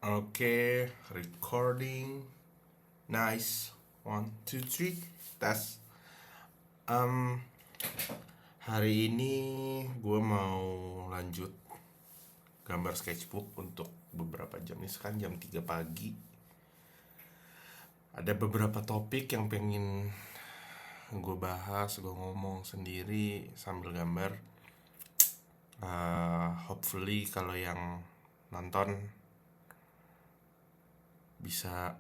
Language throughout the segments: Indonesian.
Oke, recording. Nice. 1, 2, 3. Tes. Um, Hari ini gue mau lanjut gambar sketchbook untuk beberapa jam. Ini sekarang jam 3 pagi. Ada beberapa topik yang pengen gue bahas, gue ngomong sendiri sambil gambar. Hopefully kalau yang nonton bisa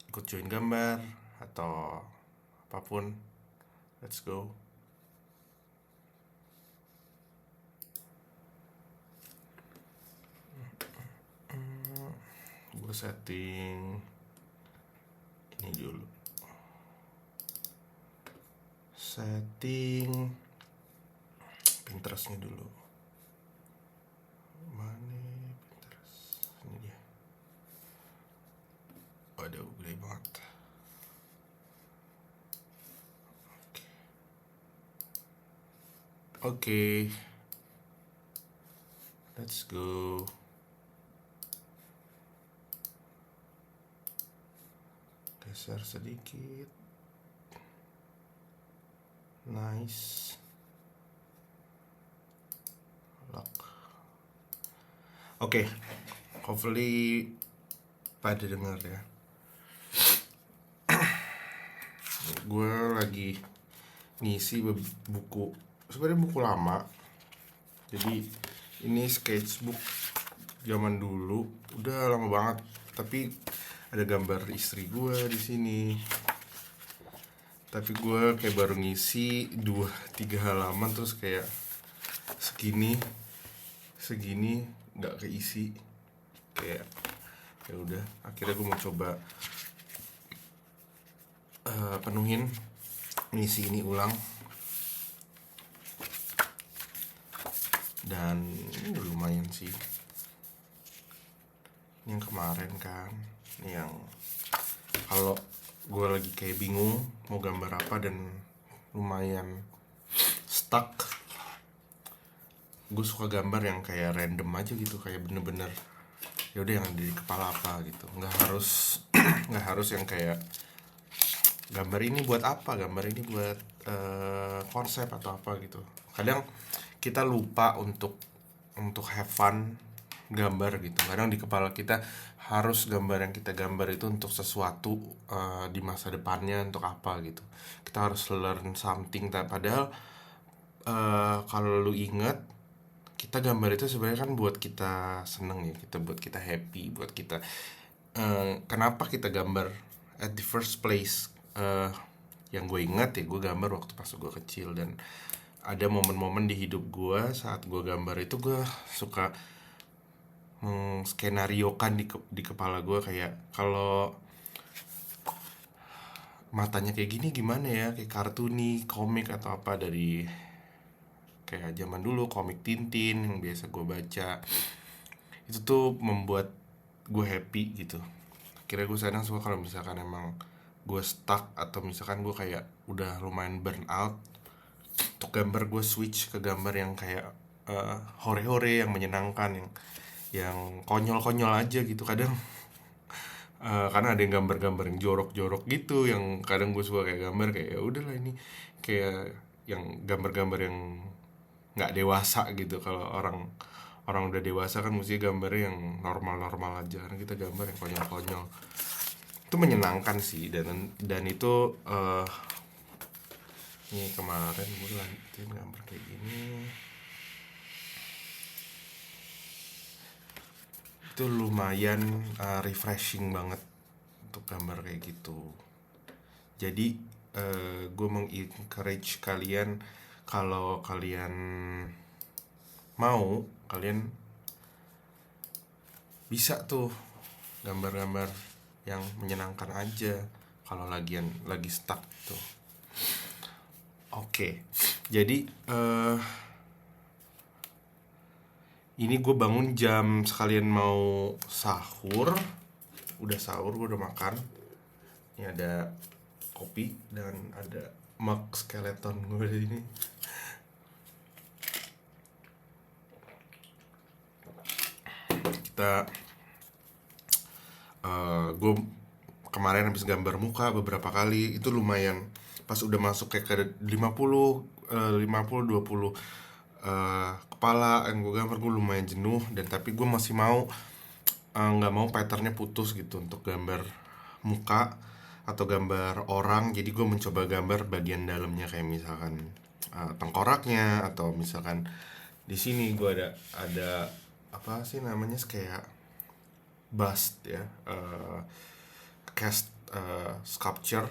ikut join gambar atau apapun. Let's go. Gue setting ini dulu. Setting Pinterestnya dulu. Mana Pinterest? Ini dia. Waduh, gede banget. Oke. Let's go. Geser sedikit. Nice. Lock. Oke. Hopefully pada dengar ya. Gue lagi ngisi buku, sebenarnya buku lama. Jadi ini sketchbook zaman dulu, udah lama banget. Tapi ada gambar istri gue di sini. Tapi gue kayak baru ngisi 2-3 halaman terus kayak segini nggak keisi. Kayak ya udah, akhirnya gue mau coba penuhin, ngisi ini ulang. Dan ini udah lumayan sih. Ini yang kemarin kan, ini yang kalau gue lagi kayak bingung mau gambar apa dan lumayan stuck, gue suka gambar yang kayak random aja gitu, kayak bener-bener ya udah yang ada di kepala apa gitu. Nggak harus nggak harus yang kayak gambar ini buat apa, gambar ini buat konsep atau apa gitu. Kadang kita lupa untuk have fun gambar gitu. Kadang di kepala kita harus gambar yang kita gambar itu untuk sesuatu di masa depannya, untuk apa gitu. Kita harus learn something. Padahal kalau lu inget, kita gambar itu sebenarnya kan buat kita seneng ya, kita buat kita happy, buat kita kenapa kita gambar at the first place. Yang gue ingat ya, gue gambar waktu pas gue kecil, dan ada momen-momen di hidup gue saat gue gambar itu gue suka skenariokan di kepala gue, kayak kalau matanya kayak gini gimana ya, kayak kartuni, komik atau apa, dari kayak zaman dulu komik Tintin yang biasa gue baca. Itu tuh membuat gue happy gitu. Kira gue kadang suka kalau misalkan emang gue stuck atau misalkan gue kayak udah lumayan burn out, untuk gambar gue switch ke gambar yang kayak hore-hore, yang menyenangkan, yang konyol-konyol aja gitu. Kadang karena ada yang gambar-gambar yang jorok-jorok gitu, yang kadang gue suka kayak gambar kayak ya udahlah, ini kayak yang gambar-gambar yang nggak dewasa gitu. Kalau orang orang udah dewasa kan mesti gambarnya yang normal-normal aja, karena kita gambar yang konyol-konyol. Itu menyenangkan sih, dan itu ini kemarin gue lanjutin gambar kayak gini. Itu lumayan refreshing banget untuk gambar kayak gitu. Jadi gue mengencourage kalian, kalau kalian mau, kalian bisa tuh gambar-gambar yang menyenangkan aja kalau lagi stuck tuh. Oke, jadi ini gue bangun jam sekalian mau sahur. Udah sahur, gue udah makan. Ini ada kopi dan ada mug skeleton gue di sini. Kita Gue kemarin habis gambar muka beberapa kali, itu lumayan. Pas udah masuk kayak ke 20 kepala yang gue gambar, gue lumayan jenuh. Dan tapi gue masih mau, nggak mau patternnya putus gitu untuk gambar muka atau gambar orang. Jadi gue mencoba gambar bagian dalamnya, kayak misalkan tengkoraknya, atau misalkan di sini gue ada apa sih namanya, kayak bust ya, cast sculpture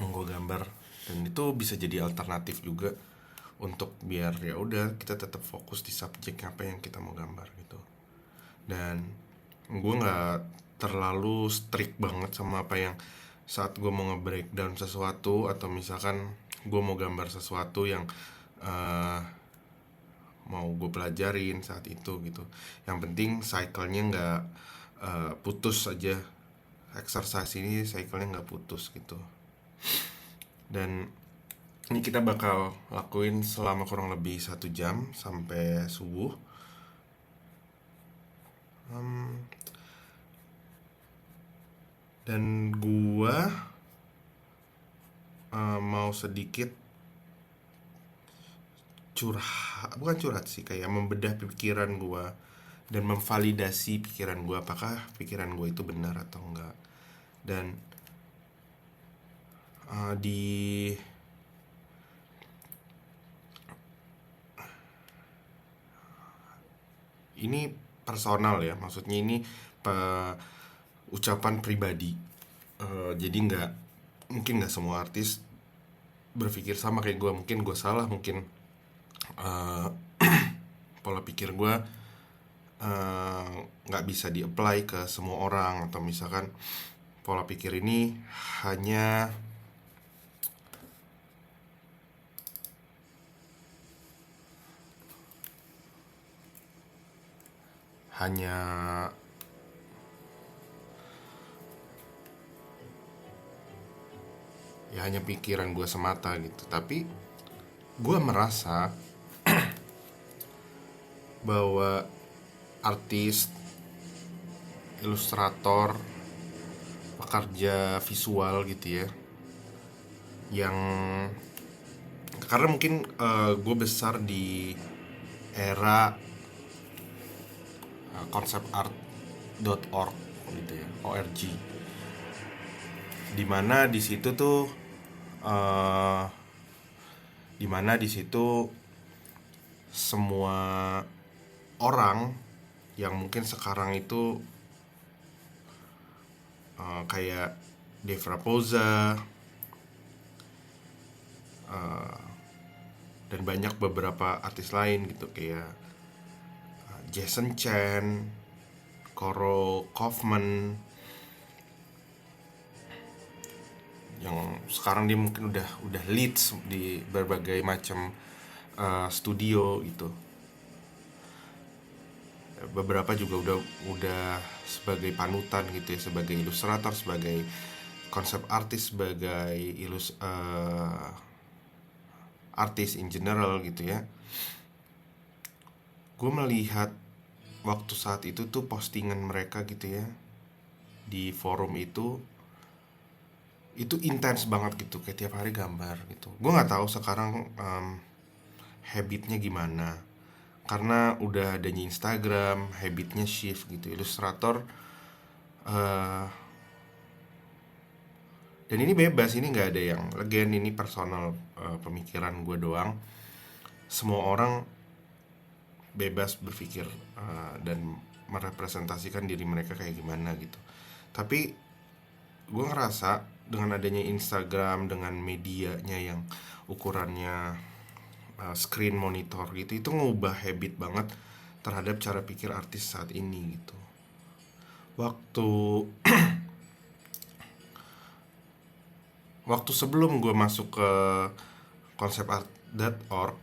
yang gue gambar. Dan itu bisa jadi alternatif juga untuk biar ya udah kita tetap fokus di subjek apa yang kita mau gambar gitu. Dan gue nggak terlalu strict banget sama apa yang saat gue mau nge-breakdown sesuatu, atau misalkan gue mau gambar sesuatu yang eh, mau gue pelajarin saat itu gitu. Yang penting cycle-nya nggak putus aja. Exercise ini cycle-nya nggak putus gitu. Dan ini kita bakal lakuin selama kurang lebih 1 jam sampai subuh. Dan gua mau sedikit bukan curhat sih, kayak membedah pikiran gua dan memvalidasi pikiran gua, apakah pikiran gua itu benar atau enggak. Dan di ini personal ya, maksudnya ini ucapan pribadi. Jadi mungkin nggak semua artis berpikir sama kayak gue. Mungkin gue salah, mungkin eh, pola pikir gue nggak bisa di-apply ke semua orang, atau misalkan pola pikir ini hanya hanya ya hanya pikiran gue semata gitu. Tapi gue merasa bahwa artis, ilustrator, pekerja visual gitu ya, yang karena mungkin gue besar di era konsepart.org gitu ya, org, dimana di situ tuh uh, dimana di situ semua orang yang mungkin sekarang itu kayak Dave Raposa dan banyak beberapa artis lain gitu, kayak Jason Chen, Coro Kaufman, yang sekarang dia mungkin udah leads di berbagai macam studio gitu. Beberapa juga udah sebagai panutan gitu ya, sebagai ilustrator, sebagai konsep artis, sebagai artis in general gitu ya. Gue melihat waktu saat itu tuh postingan mereka gitu ya di forum itu intens banget gitu, kayak tiap hari gambar gitu. Gue nggak tahu sekarang habitnya gimana, karena udah adanya Instagram, habitnya shift gitu. Ilustrator dan ini bebas, ini nggak ada yang again, ini personal pemikiran gue doang. Semua orang bebas berpikir dan merepresentasikan diri mereka kayak gimana gitu. Tapi gue ngerasa dengan adanya Instagram, dengan medianya yang ukurannya screen monitor gitu, itu ngubah habit banget terhadap cara pikir artis saat ini gitu. Waktu waktu sebelum gue masuk ke konsepart.org,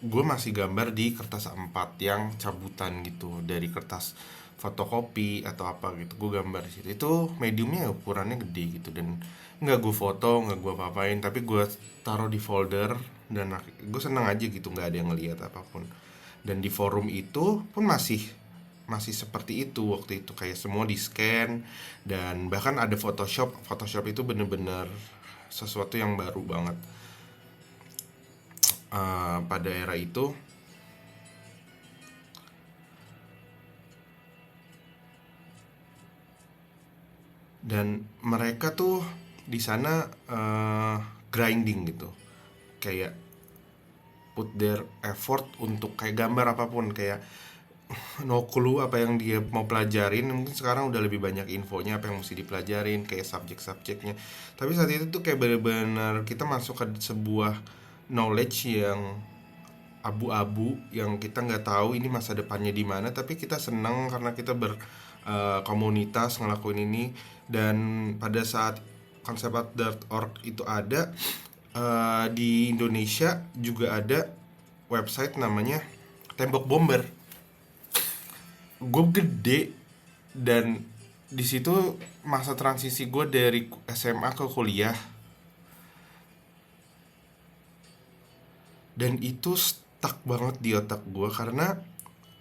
gue masih gambar di kertas A4 yang cabutan gitu, dari kertas fotokopi atau apa gitu. Gue gambar di situ, itu mediumnya ukurannya gede gitu, dan nggak gue foto, nggak gue apa-apain, tapi gue taruh di folder. Dan gue seneng aja gitu, nggak ada yang ngeliat apapun. Dan di forum itu pun masih masih seperti itu waktu itu, kayak semua di scan. Dan bahkan ada Photoshop itu bener-bener sesuatu yang baru banget pada era itu. Dan mereka tuh di sana grinding gitu, kayak put their effort untuk kayak gambar apapun, kayak no clue apa yang dia mau pelajarin. Mungkin sekarang udah lebih banyak infonya apa yang mesti dipelajarin, kayak subjek-subjeknya. Tapi saat itu tuh kayak bener-bener kita masuk ke sebuah knowledge yang abu-abu, yang kita nggak tahu ini masa depannya di mana, tapi kita senang karena kita berkomunitas ngelakuin ini. Dan pada saat konsep.org itu ada, di Indonesia juga ada website namanya Tembok Bomber. Gue gede, dan di situ masa transisi gue dari SMA ke kuliah, dan itu stuck banget di otak gue karena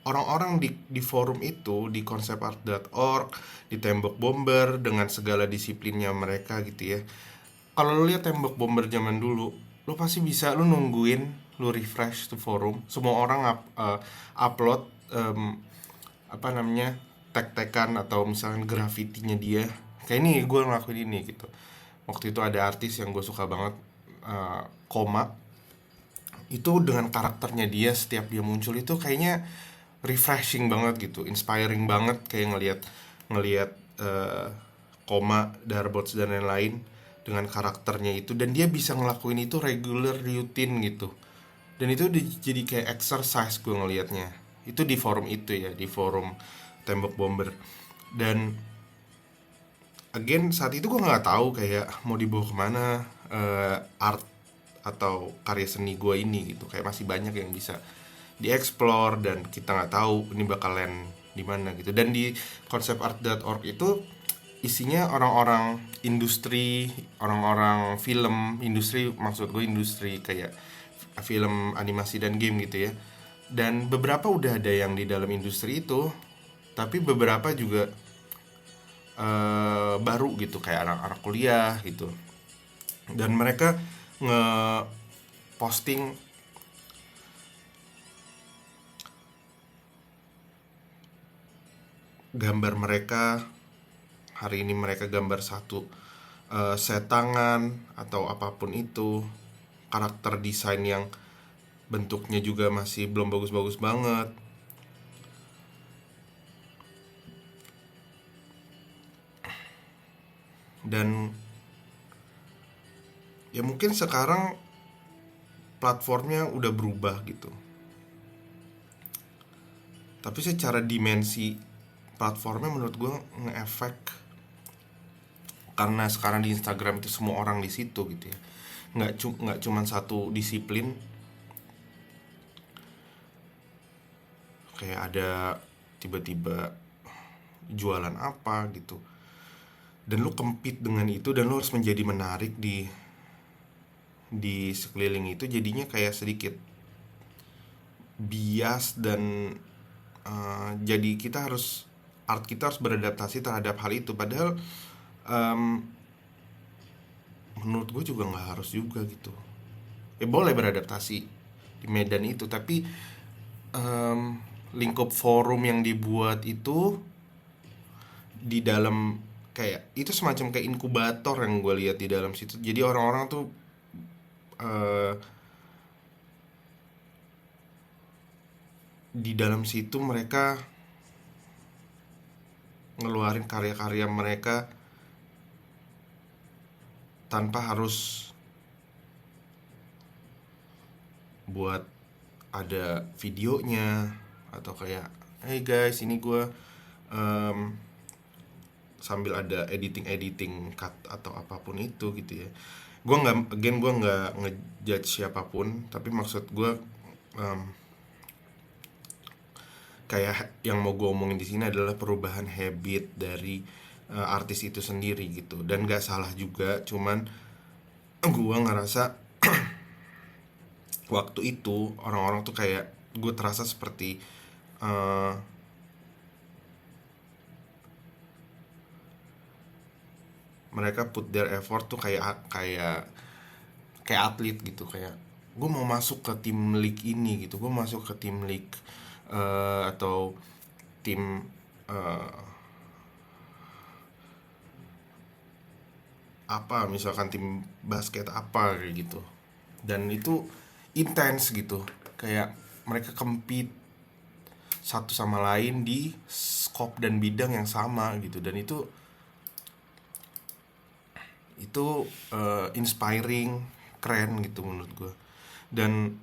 orang-orang di forum itu, di konsepart.org, di Tembok Bomber, dengan segala disiplinnya mereka gitu ya. Kalau lu lihat Tembok Bomber zaman dulu, lu pasti bisa, lu nungguin, lu refresh tuh forum, semua orang upload apa namanya, tag-tagan atau misalnya grafitinya dia. Kayak ini gue ngelakuin ini gitu. Waktu itu ada artis yang gue suka banget, Koma. Itu dengan karakternya dia, setiap dia muncul itu kayaknya refreshing banget gitu, inspiring banget, kayak ngelihat ngelihat Koma, Darbots dan lain-lain dengan karakternya itu, dan dia bisa ngelakuin itu regular routine gitu. Dan itu jadi kayak exercise gue ngelihatnya. Itu di forum itu ya, di forum Tembok Bomber. Dan again saat itu gue nggak tahu kayak mau dibawa kemana art atau karya seni gue ini gitu, kayak masih banyak yang bisa dieksplor dan kita nggak tahu ini bakalan di mana gitu. Dan di konsepart.org itu isinya orang-orang industri, orang-orang film industri, maksud gue industri kayak film animasi dan game gitu ya. Dan beberapa udah ada yang di dalam industri itu, tapi beberapa juga baru gitu, kayak anak-anak kuliah gitu. Dan mereka nge-posting gambar mereka. Hari ini mereka gambar satu set tangan atau apapun itu, karakter desain yang bentuknya juga masih belum bagus-bagus banget. Dan ya mungkin sekarang platformnya udah berubah gitu, tapi secara dimensi platformnya menurut gue nge-efek, karena sekarang di Instagram itu semua orang di situ gitu ya, nggak cuman satu disiplin. Kayak ada tiba-tiba jualan apa gitu, dan lu compete dengan itu, dan lu harus menjadi menarik di sekeliling itu. Jadinya kayak sedikit bias, dan jadi art kita harus beradaptasi terhadap hal itu. Padahal menurut gue juga nggak harus juga gitu. Boleh beradaptasi di medan itu, tapi lingkup forum yang dibuat itu di dalam, kayak itu semacam kayak inkubator yang gue lihat di dalam situ. Jadi orang-orang tuh di dalam situ mereka ngeluarin karya-karya mereka tanpa harus buat ada videonya, atau kayak hey guys ini gue sambil ada editing cut atau apapun itu gitu ya. Gue nggak ngejudge siapapun, tapi maksud gue kayak yang mau gue omongin di sini adalah perubahan habit dari artis itu sendiri gitu. Dan nggak salah juga, cuman gue ngerasa waktu itu orang-orang tuh kayak, gue terasa seperti mereka put their effort tuh kayak kayak kayak atlet gitu, kayak gue mau masuk ke tim league ini gitu, gue masuk ke tim league atau tim eh, apa, misalkan tim basket apa kayak gitu, dan itu intens gitu, kayak mereka compete satu sama lain di scope dan bidang yang sama gitu, dan itu inspiring, keren gitu menurut gue. Dan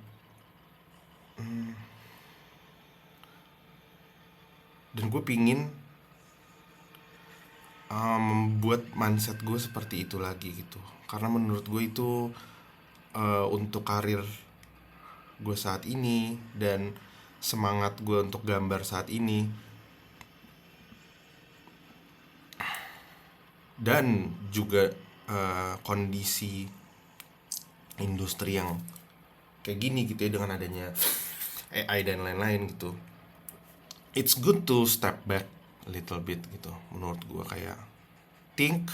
dan gue pingin membuat mindset gue seperti itu lagi gitu, karena menurut gue itu untuk karir gue saat ini dan semangat gue untuk gambar saat ini, dan juga kondisi industri yang kayak gini gitu ya, dengan adanya AI dan lain-lain gitu. It's good to step back a little bit gitu menurut gue, kayak think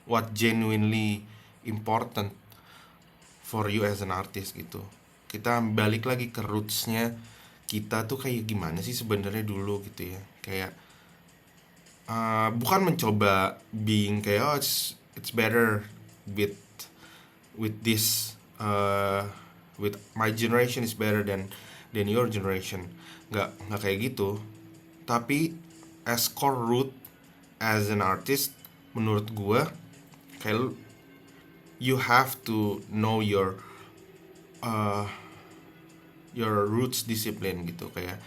what genuinely important for you as an artist gitu. Kita balik lagi ke rootsnya kita tuh kayak gimana sih sebenarnya dulu gitu ya, kayak bukan mencoba being kayak oh it's better with this with my generation is better than your generation. Nggak kayak gitu, tapi as core root as an artist menurut gua, kayak you have to know your roots discipline gitu, kayak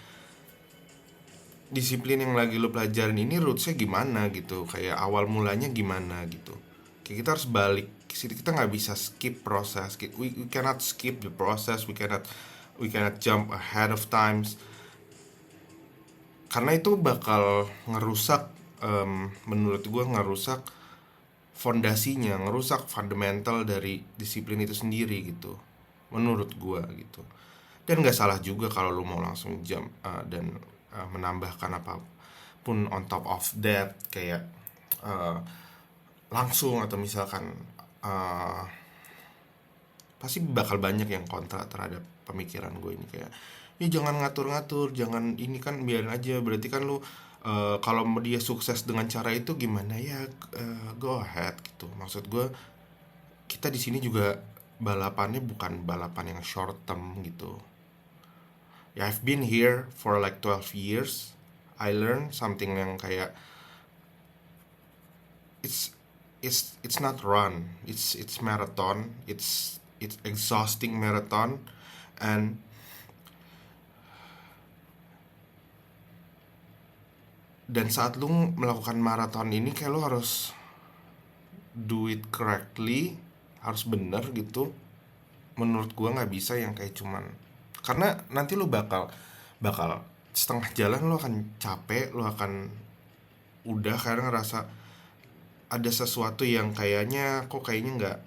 disiplin yang lagi lo pelajarin ini rootsnya gimana gitu, kayak awal mulanya gimana gitu. Kayak kita harus balik ke situ, kita nggak bisa skip proses, we cannot skip the process, we cannot jump ahead of times, karena itu bakal ngerusak, menurut gue ngerusak fondasinya, ngerusak fundamental dari disiplin itu sendiri gitu menurut gue gitu. Dan nggak salah juga kalau lu mau langsung jump dan menambahkan apapun on top of that, kayak uh, langsung, atau misalkan uh, pasti bakal banyak yang kontra terhadap pemikiran gue ini, kayak ya jangan ngatur-ngatur, jangan ini, kan biarin aja, berarti kan lu kalau dia sukses dengan cara itu gimana ya, go ahead gitu. Maksud gue, kita di sini juga balapannya bukan balapan yang short term gitu. Ya, I've been here for like 12 years. I learned something yang kayak it's it's not run, it's marathon, it's exhausting marathon. And saat lu melakukan maraton ini, kayak lu harus do it correctly, harus bener gitu. Menurut gua nggak bisa yang kayak cuman, karena nanti lu bakal setengah jalan lu akan capek, lu akan udah karena ngerasa ada sesuatu yang kayaknya kok kayaknya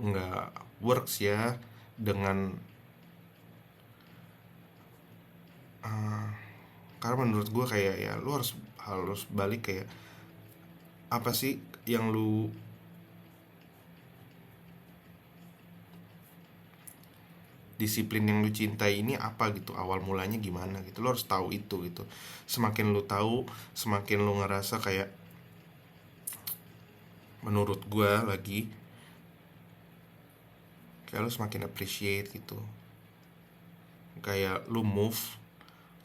nggak works ya dengan karena menurut gue kayak ya lu harus balik, kayak apa sih yang lu disiplin yang lu cintai ini apa gitu, awal mulanya gimana gitu, lu harus tahu itu gitu. Semakin lu tahu, semakin lu ngerasa kayak, menurut gue lagi, kayak lu semakin appreciate gitu, kayak lu move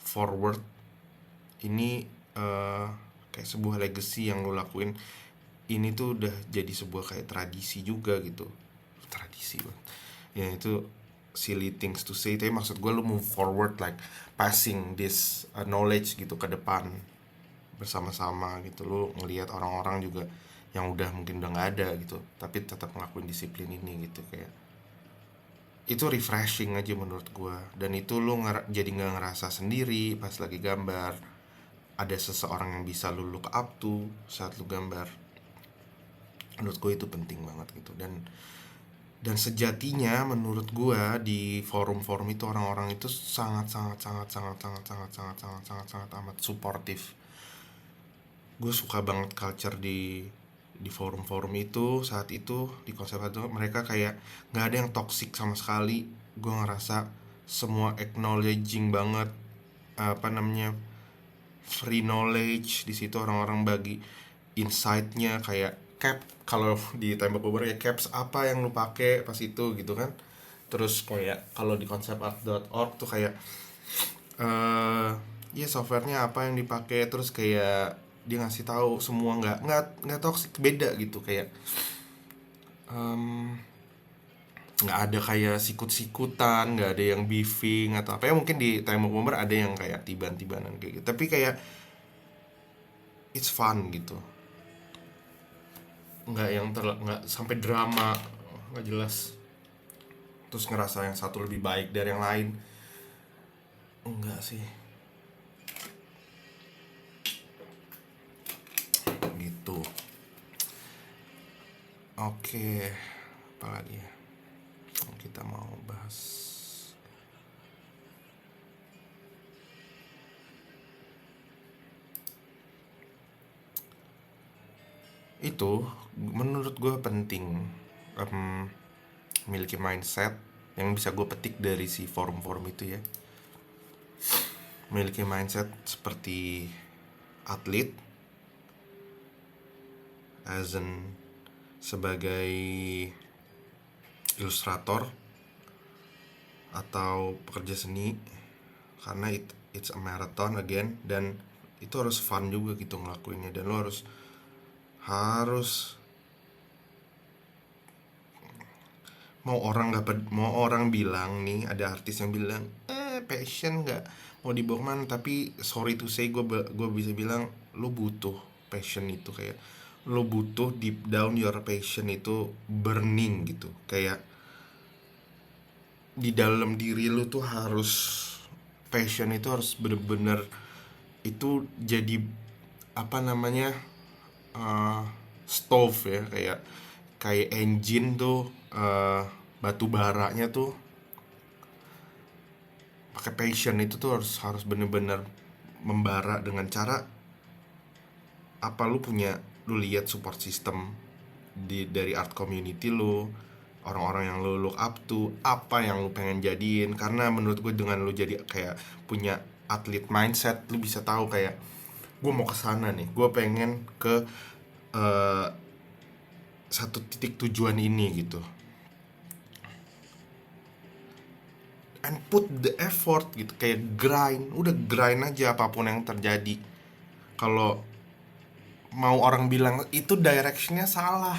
forward ini kayak sebuah legacy yang lu lakuin ini tuh udah jadi sebuah kayak tradisi juga gitu. Tradisi banget ya, itu silly things to say, tapi maksud gue lu move forward, like passing this knowledge gitu ke depan bersama-sama gitu. Lu ngelihat orang-orang juga yang udah mungkin udah nggak ada gitu, tapi tetap ngelakuin disiplin ini gitu, kayak itu refreshing aja menurut gue. Dan itu lu jadi nggak ngerasa sendiri pas lagi gambar, ada seseorang yang bisa lu look up to saat lu gambar. Menurut gue itu penting banget gitu. Dan sejatinya menurut gue di forum-forum itu orang-orang itu sangat amat suportif. gue suka banget culture di forum-forum itu saat itu, di konsep itu mereka kayak nggak ada yang toxic sama sekali. Gue ngerasa semua acknowledging banget, apa namanya, free knowledge di situ. Orang-orang bagi insight-nya kayak cap, kalau di tembok Uber ya caps apa yang lu pakai pas itu gitu kan. Terus kayak kalau di konsepart.org tuh kayak ya softwarenya apa yang dipakai, terus kayak dia ngasih tahu semua, nggak toxic, beda gitu. Kayak nggak ada kayak sikut-sikutan, nggak ada yang beefing atau apa ya. Mungkin di tembok Uber ada yang kayak tiban-tibanan kayak gitu, tapi kayak it's fun gitu, nggak sampai drama nggak jelas terus ngerasa yang satu lebih baik dari yang lain. Enggak sih gitu. Oke, apalagi ya yang kita mau bahas. Itu menurut gue penting, memiliki mindset yang bisa gue petik dari si forum-forum itu ya. Memiliki mindset seperti atlet, as in sebagai ilustrator atau pekerja seni, karena it's a marathon again, dan itu harus fun juga gitu ngelakuinnya. Dan lo harus mau orang bilang nih, ada artis yang bilang passion nggak mau dibawa kemana, tapi sorry to say gue bisa bilang lo butuh passion itu. Kayak lo butuh deep down your passion itu burning gitu. Kayak di dalam diri lo tuh harus, passion itu harus bener-bener itu jadi apa namanya, stove ya, kayak engine tuh, batu baranya tuh pakai passion. Itu tuh harus bener-bener membara dengan cara apa, lu lihat support system dari art community lu, orang-orang yang lu look up to, apa yang lu pengen jadiin. Karena menurut gue dengan lu jadi kayak punya atlet mindset, lu bisa tahu kayak gue mau kesana nih, gue pengen ke satu titik tujuan ini gitu, and put the effort gitu. Kayak udah grind aja apapun yang terjadi. Kalau mau orang bilang itu directionnya salah,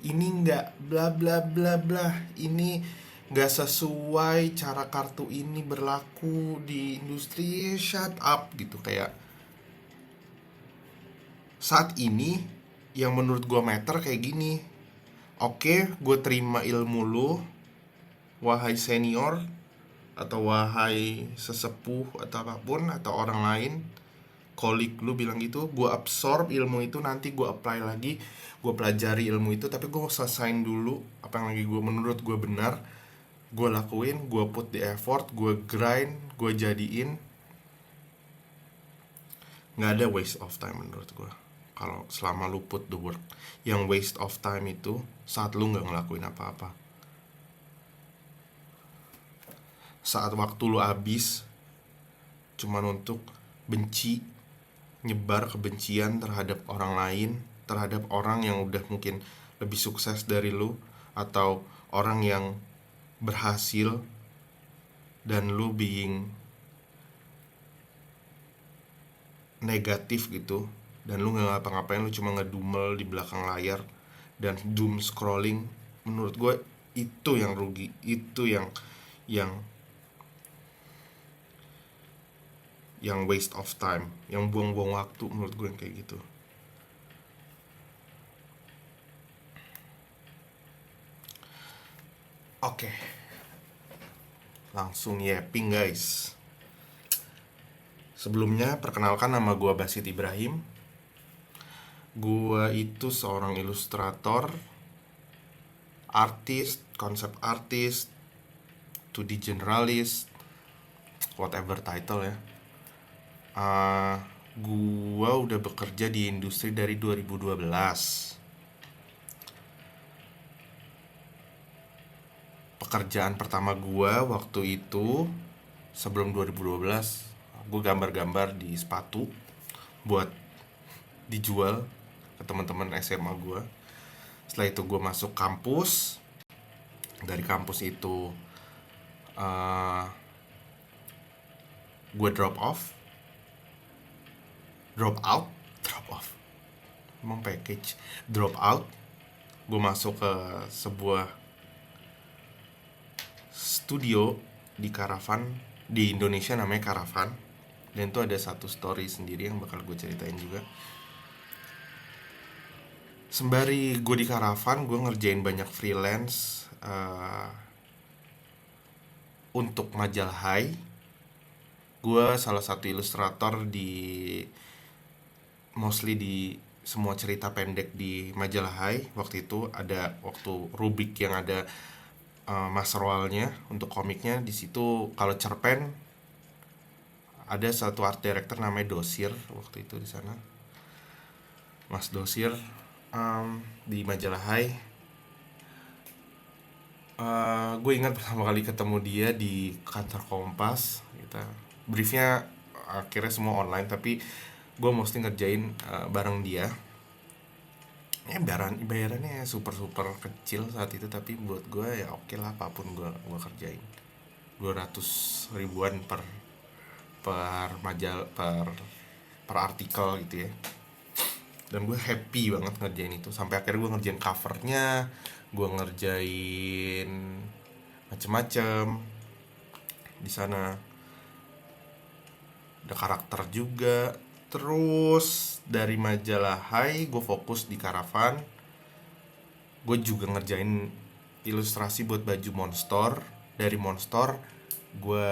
ini nggak bla bla bla bla, ini nggak sesuai cara kartu ini berlaku di industri, shut up gitu. Kayak saat ini yang menurut gue matter kayak gini. Oke, gue terima ilmu lu, wahai senior atau wahai sesepuh atau apapun, atau orang lain, kolik lu bilang gitu, gue absorb ilmu itu, nanti gue apply lagi, gue pelajari ilmu itu. Tapi gue selesain dulu apa yang lagi menurut gue benar, gue lakuin, gue put the effort, gue grind, gue jadiin. Nggak ada waste of time menurut gue kalau selama lu put the work. Yang waste of time itu saat lu nggak ngelakuin apa-apa, saat waktu lu habis cuman untuk benci, nyebar kebencian terhadap orang lain, terhadap orang yang udah mungkin lebih sukses dari lu, atau orang yang berhasil, dan lu being negatif gitu. Dan lu gak ngapa-ngapain, lu cuma ngedumel di belakang layar dan doom scrolling. Menurut gue itu yang rugi, itu yang waste of time, yang buang-buang waktu menurut gue yang kayak gitu. Oke, langsung yapping guys. Sebelumnya perkenalkan, nama gue Basit Ibrahim. Gue itu seorang ilustrator, artis, konsep artis, 2D generalist, whatever title ya. Gua udah bekerja di industri dari 2012. Pekerjaan pertama gua waktu itu sebelum 2012, gue gambar-gambar di sepatu buat dijual ke teman-teman SMA gue. Setelah itu gue masuk kampus. Dari kampus itu uh, gue drop off, emang package, drop out. Gue masuk ke sebuah studio di Karavan, di Indonesia namanya Karavan. Dan itu ada satu story sendiri yang bakal gue ceritain juga. Sembari gue di Karavan, gue ngerjain banyak freelance untuk majalah Hai. Gue salah satu ilustrator di mostly di semua cerita pendek di majalah Hai. Waktu itu ada waktu Rubik yang ada Mas Roalnya untuk komiknya. Di situ kalau cerpen ada satu art director namanya Dosir waktu itu di sana. Mas Dosir di majalah Hai. Gue ingat pertama kali ketemu dia di kantor Kompas. Kita briefnya akhirnya semua online, tapi gue mesti ngerjain bareng dia. Bayarannya super super kecil saat itu, tapi buat gue ya oke lah, apapun gue kerjain. 200 ribuan per majal per artikel gitu ya. Dan gue happy banget ngerjain itu, sampai akhirnya gue ngerjain covernya, gue ngerjain macem-macem di sana. Ada karakter juga. Terus dari majalah Hai gue fokus di Karavan. Gue juga ngerjain ilustrasi buat baju Monster. Dari Monster gue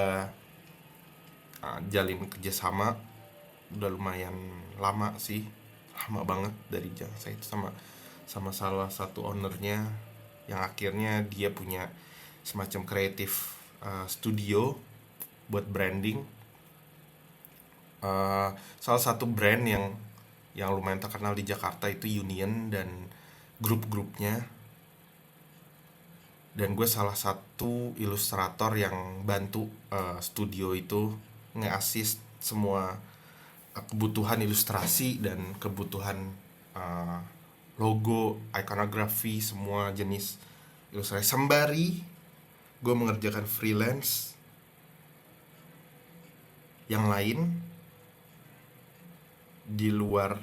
jalin kerjasama udah lumayan lama sih, lama banget dari jasa itu sama salah satu ownernya, yang akhirnya dia punya semacam kreatif studio buat branding. Salah satu brand yang lumayan terkenal di Jakarta itu Union dan grup-grupnya. Dan gue salah satu ilustrator yang bantu studio itu nge-assist semua kebutuhan ilustrasi dan kebutuhan logo, iconografi, semua jenis ilustrasi. Sembari gue mengerjakan freelance yang lain di luar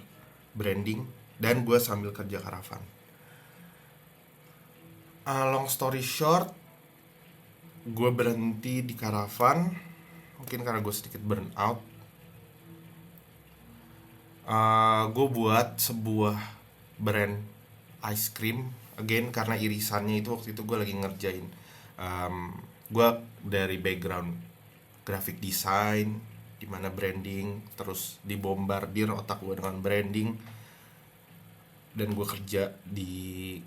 branding, dan gue sambil kerja Karavan. Long story short, gue berhenti di Karavan mungkin karena gue sedikit burn out. Gue buat sebuah brand ice cream, again karena irisannya itu waktu itu gue lagi ngerjain. Gue dari background graphic design, dimana branding, terus dibombardir otak gue dengan branding. Dan gue kerja di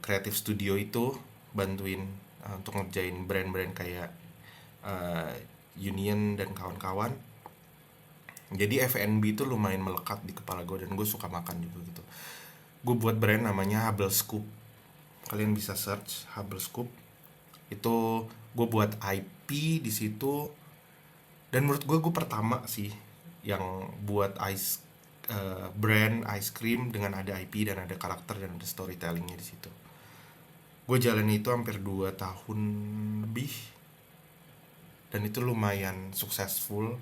creative studio itu, bantuin untuk ngerjain brand-brand kayak Union dan kawan-kawan. Jadi F&B itu lumayan melekat di kepala gue, dan gue suka makan juga gitu. Gue buat brand namanya Hubble Scoop. Kalian bisa search Hubble Scoop. Itu gue buat IP di situ. Dan menurut gue pertama sih yang buat brand ice cream dengan ada IP dan ada karakter dan ada storytellingnya di situ. Gue jalan itu hampir 2 tahun lebih, dan itu lumayan successful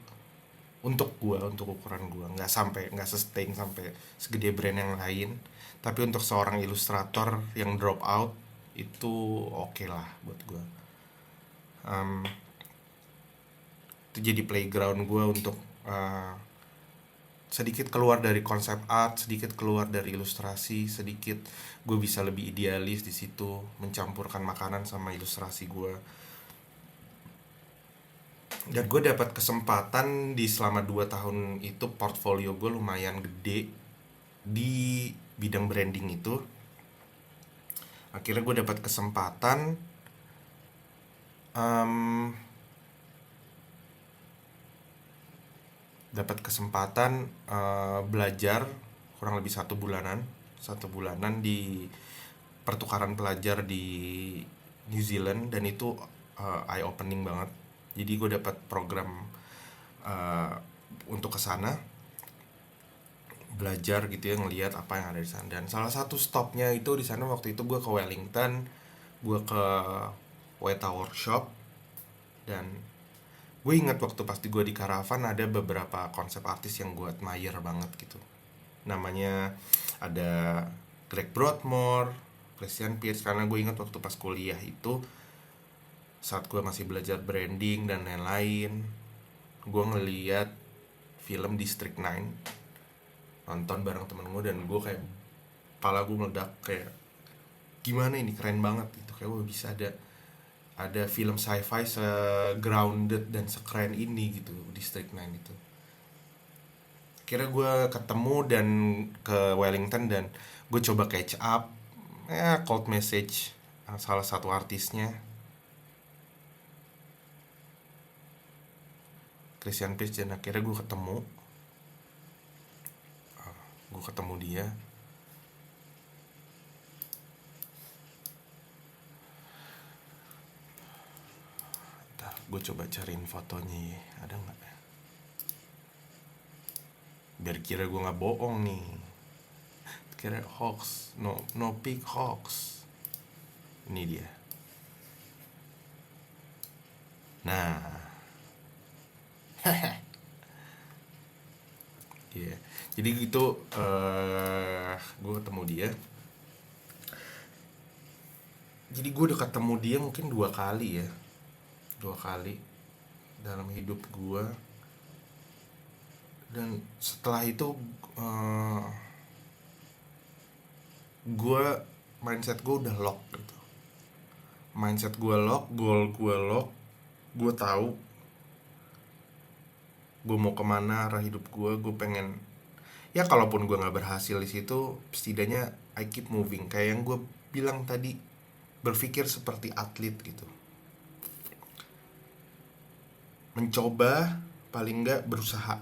untuk gue, untuk ukuran gue. Nggak sustain sampai segede brand yang lain, tapi untuk seorang ilustrator yang drop out itu oke lah buat gue. Itu jadi playground gue untuk sedikit keluar dari konsep art, sedikit keluar dari ilustrasi, sedikit gue bisa lebih idealis di situ, mencampurkan makanan sama ilustrasi gue. Dan gue dapat kesempatan di selama 2 tahun itu, portfolio gue lumayan gede di bidang branding itu. Akhirnya gue dapat kesempatan dapat kesempatan belajar kurang lebih 1 bulanan di pertukaran pelajar di New Zealand, dan itu eye opening banget. Jadi gue dapat program uh, untuk kesana belajar gitu ya, ngelihat apa yang ada di sana. Dan salah satu stopnya itu di sana waktu itu gue ke Wellington, gue ke Weta Workshop. Dan gue ingat waktu pasti gue di Caravan ada beberapa konsep artis yang gue admire banget gitu. Namanya ada Greg Broadmoor, Christian Pierce, karena gue ingat waktu pas kuliah itu, saat gue masih belajar branding dan lain-lain, gue ngeliat film District 9, nonton bareng temen gue, dan gue kayak kepala gue meledak, kayak gimana ini keren banget gitu, kayak gue bisa ada film sci-fi se-grounded dan sekeren ini gitu, District 9 itu. Kira gue ketemu dan ke Wellington, dan gue coba catch up ya, cold message salah satu artisnya, Christian Pierce, dan akhirnya gue ketemu dia. Ntar gue coba cariin fotonya ya, ada nggak ya, biar kira gue nggak bohong nih, kira hoax, no peak hoax. Ini dia. Nah, iya. Jadi gitu, gue ketemu dia. Jadi gue udah ketemu dia mungkin 2 kali ya, 2 kali dalam hidup gue. Dan setelah itu gue mindset gue udah lock gitu. Mindset gue lock, goal gue lock. Gue tahu gue mau kemana arah hidup gue. Gue pengen, ya kalaupun gue nggak berhasil di situ, setidaknya I keep moving. Kayak yang gue bilang tadi, berpikir seperti atlet gitu. Mencoba, paling nggak berusaha.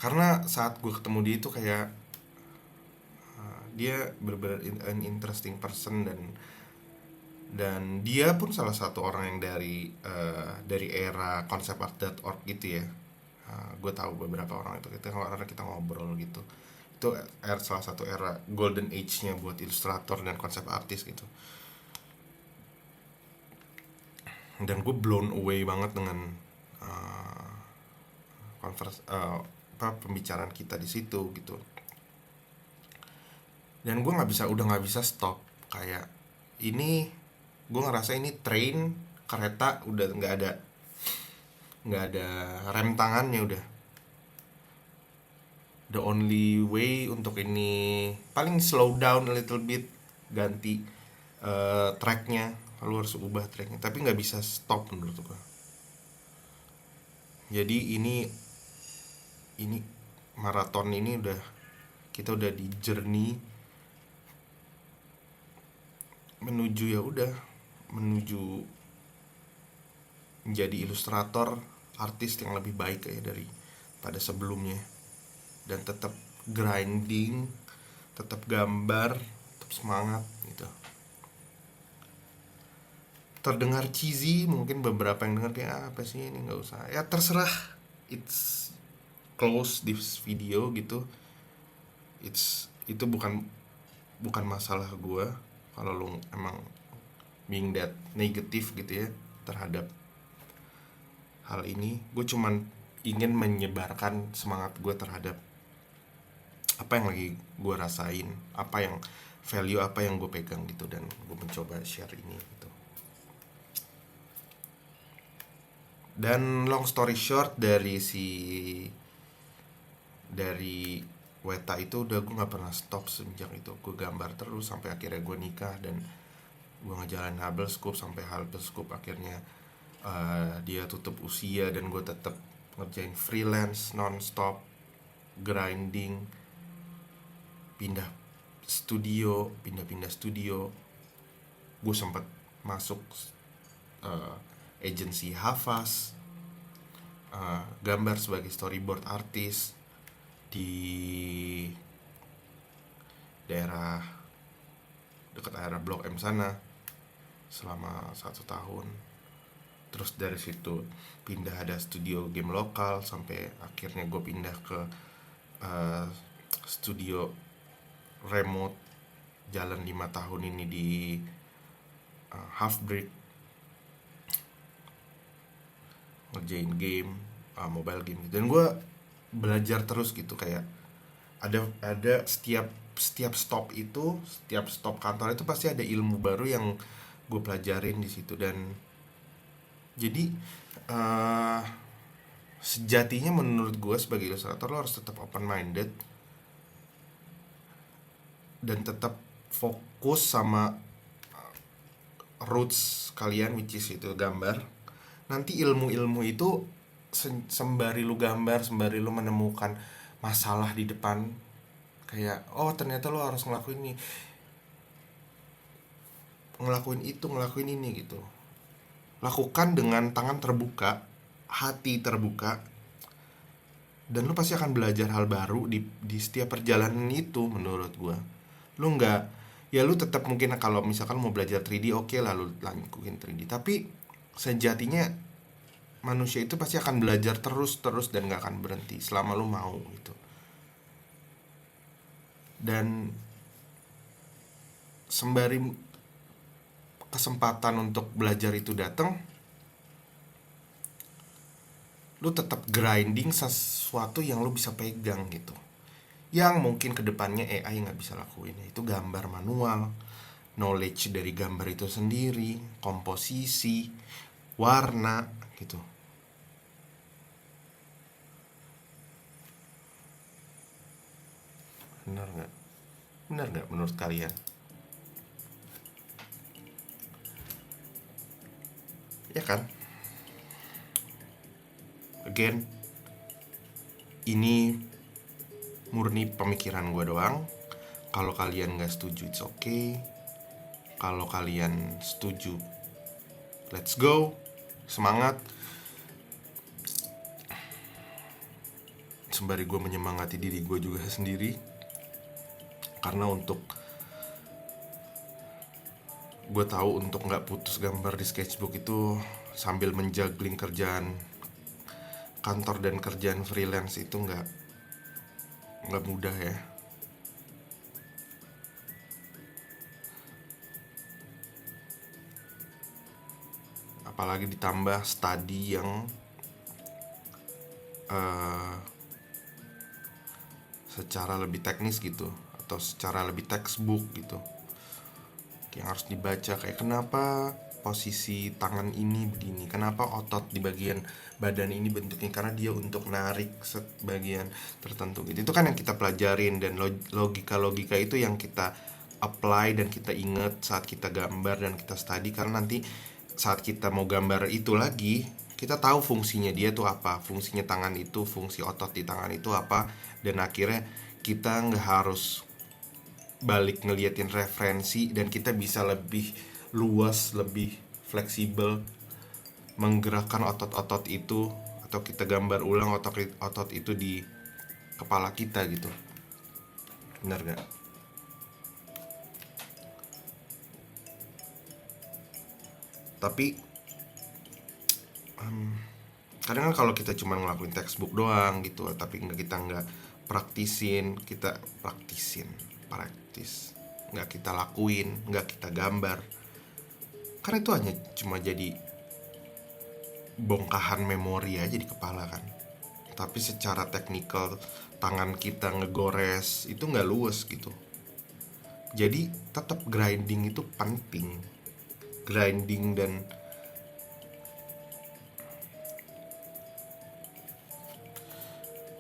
Karena saat gue ketemu dia itu kayak dia benar-benar an interesting person, dan dia pun salah satu orang yang dari era konsep art.org gitu ya. Gue tahu beberapa orang itu, kita ngobrol gitu. Itu salah satu era golden age-nya buat ilustrator dan konsep artis gitu. Dan gue blown away banget dengan pembicaraan kita di situ gitu. Dan gue udah nggak bisa stop. Kayak ini, gue ngerasa ini train kereta udah nggak ada rem tangannya, udah the only way untuk ini paling slow down a little bit, ganti tracknya, lalu harus ubah tracknya, tapi nggak bisa stop menurut gue. Jadi ini maraton ini kita udah di journey menuju menjadi ilustrator, artis yang lebih baik kayak dari pada sebelumnya. Dan tetap grinding, tetap gambar, tetap semangat gitu. Terdengar cheesy, mungkin beberapa yang dengar kayak apa sih ini, nggak usah, ya terserah. It's close this video gitu. Itu bukan masalah gue. Kalau lu emang being that negatif gitu ya terhadap hal ini, gue cuman ingin menyebarkan semangat gue terhadap apa yang lagi gue rasain, apa yang value, apa yang gue pegang gitu, dan gue mencoba share ini gitu. Dan long story short, dari Weta itu udah gue nggak pernah stop semenjak itu. Gue gambar terus sampai akhirnya gue nikah, dan gue ngejalanin Hubble Scope sampai Hubble Scope akhirnya dia tutup usia, dan gue tetap ngerjain freelance non-stop, grinding, pindah studio. Gue sempat masuk agensi Hafaz, gambar sebagai storyboard artis di daerah dekat daerah Blok M sana selama 1 tahun. Terus dari situ pindah ada studio game lokal sampai akhirnya gue pindah ke studio remote jalan 5 tahun ini di Half Break, ngerjain game, mobile game gitu. Dan gue belajar terus gitu, kayak ada setiap stop itu, setiap stop kantor itu pasti ada ilmu baru yang gue pelajarin di situ. Dan jadi sejatinya menurut gue sebagai ilustrator lo harus tetap open minded dan tetap fokus sama roots kalian, which is itu gambar. Nanti ilmu-ilmu itu sembari lu gambar, sembari lu menemukan masalah di depan, kayak oh ternyata lu harus ngelakuin ini, ngelakuin ini gitu. Lakukan dengan tangan terbuka, hati terbuka, dan lu pasti akan belajar hal baru di setiap perjalanan itu. Menurut gua lu nggak, ya lu tetap mungkin kalau misalkan mau belajar 3D, oke lah lu lakuin 3D, tapi sejatinya manusia itu pasti akan belajar terus dan gak akan berhenti selama lu mau gitu. Dan sembari kesempatan untuk belajar itu datang, lu tetap grinding sesuatu yang lu bisa pegang gitu, yang mungkin kedepannya AI nggak bisa lakuin, itu gambar manual, knowledge dari gambar itu sendiri, komposisi, warna gitu. Benar nggak menurut kalian? Ya kan? Again, ini murni pemikiran gue doang. Kalau kalian nggak setuju, it's okay. Kalau kalian setuju, let's go, semangat. Sembari gue menyemangati diri gue juga sendiri, karena gue tahu untuk nggak putus gambar di sketchbook itu sambil menjuggling kerjaan kantor dan kerjaan freelance itu nggak mudah ya. Apalagi ditambah study yang secara lebih teknis gitu, atau secara lebih textbook gitu, yang harus dibaca, kayak kenapa posisi tangan ini begini, kenapa otot di bagian badan ini bentuknya, karena dia untuk narik bagian tertentu gitu. Itu kan yang kita pelajarin, dan logika itu yang kita apply dan kita ingat saat kita gambar dan kita study, karena nanti saat kita mau gambar itu lagi, kita tahu fungsinya dia tuh apa, fungsinya tangan itu, fungsi otot di tangan itu apa, dan akhirnya kita nggak harus balik ngeliatin referensi, dan kita bisa lebih luas, lebih fleksibel menggerakkan otot-otot itu, atau kita gambar ulang otot itu di kepala kita gitu. Benar gak? Tapi kadang kan kalau kita cuma ngelakuin textbook doang gitu, tapi kita nggak praktis, nggak kita lakuin, nggak kita gambar, karena itu hanya cuma jadi bongkahan memori aja di kepala kan. Tapi secara teknikal tangan kita ngegores itu nggak luas gitu. Jadi tetap grinding itu penting, grinding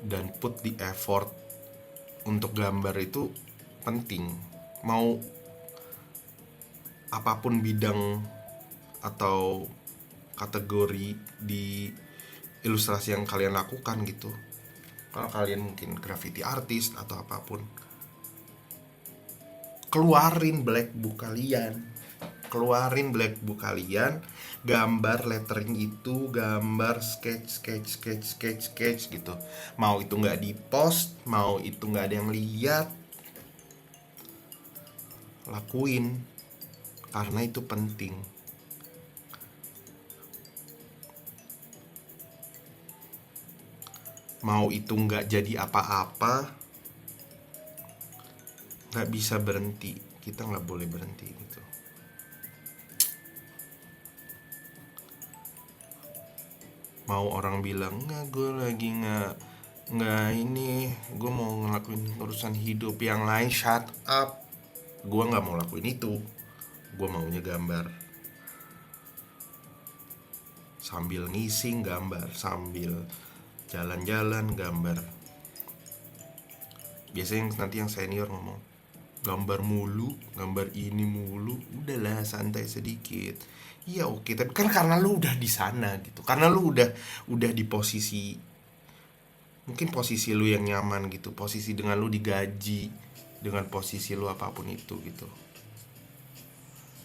dan put the effort untuk gambar itu penting. Mau apapun bidang atau kategori di ilustrasi yang kalian lakukan gitu, kalau kalian mungkin graffiti artist atau apapun, keluarin black book kalian, keluarin black book kalian, gambar lettering itu, gambar sketch gitu. Mau itu nggak di post, mau itu nggak ada yang lihat, lakuin karena itu penting. Mau itu nggak jadi apa-apa, nggak bisa berhenti. Kita nggak boleh berhenti gitu. Mau orang bilang nggak, gue lagi nggak ini, gue mau ngelakuin urusan hidup yang lain, shut up. Gue nggak mau lakuin itu. Gue maunya gambar. Sambil ngising gambar, sambil jalan-jalan gambar. Biasanya nanti yang senior ngomong, gambar mulu, gambar ini mulu, udahlah santai sedikit. Iya oke, tapi kan karena lu udah di sana gitu, karena lu udah di posisi, mungkin posisi lu yang nyaman gitu, posisi dengan lu digaji, dengan posisi lu apapun itu gitu.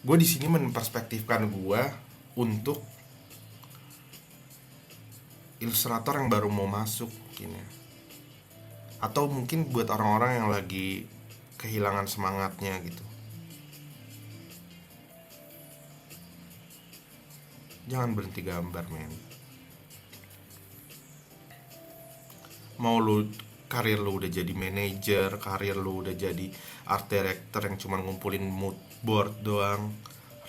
Gue di sini memperspektifkan gue untuk ilustrator yang baru mau masuk mungkin ya, atau mungkin buat orang-orang yang lagi kehilangan semangatnya gitu. Jangan berhenti gambar, men. Mau lu karir lu udah jadi manajer, karir lu udah jadi art director yang cuma ngumpulin mood board doang,